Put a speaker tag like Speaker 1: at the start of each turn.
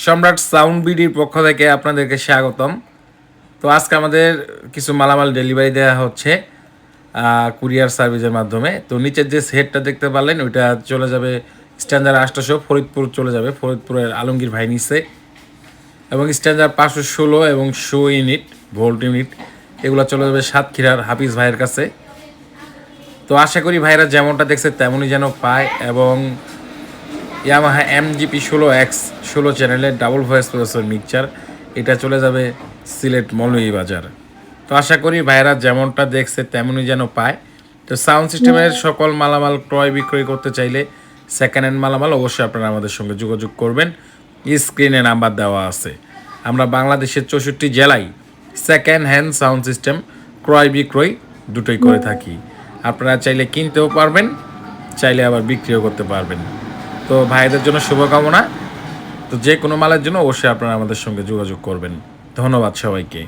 Speaker 1: সম্রাট সাউন্ড বিডির পক্ষ থেকে আপনাদেরকে স্বাগতম। তো আজকে আমাদের কিছু মালামাল ডেলিভারি দেওয়া হচ্ছে কুরিয়ার সার্ভিসের মাধ্যমে। তো নিচের যে সেটটা দেখতে পারলেন ওইটা চলে যাবে স্ট্যান্ডার্ড 800, ফরিদপুর চলে যাবে, ফরিদপুরের আলমগীর ভাই নিচ্ছে। এবং স্ট্যান্ডার্ড 516 এবং শো ইউনিট, ভোল্ট ইউনিট এগুলো চলে যাবে সাতক্ষীরার হাফিজ ভাইয়ের কাছে। তো আশা করি ভাইরা যেমনটা দেখছে তেমনই যেন পায়। এবং ইয়ামাহা MGP 16X চ্যানেলের ডাবল ভয়েস প্রসেসর মিক্সচার, এটা চলে যাবে সিলেট মৌলভীবাজার। তো আশা করি ভাইরা যেমনটা দেখছে তেমনই যেন পায়। তো সাউন্ড সিস্টেমের সকল মালামাল ক্রয় বিক্রয় করতে চাইলে সেকেন্ড হ্যান্ড মালামাল অবশ্যই আপনারা আমাদের সঙ্গে যোগাযোগ করবেন। স্ক্রিনে নাম্বার দেওয়া আছে। আমরা বাংলাদেশের 64 জেলায় সেকেন্ড হ্যান্ড সাউন্ড সিস্টেম ক্রয় বিক্রয় দুটোই করে থাকি। আপনারা চাইলে কিনতেও পারবেন, চাইলে আবার বিক্রিও করতে পারবেন। তো ভাইদের জন্য শুভকামনা। তো যে কোনো মালের জন্য অবশ্যই আপনারা আমাদের সঙ্গে যোগাযোগ করবেন। ধন্যবাদ সবাইকে।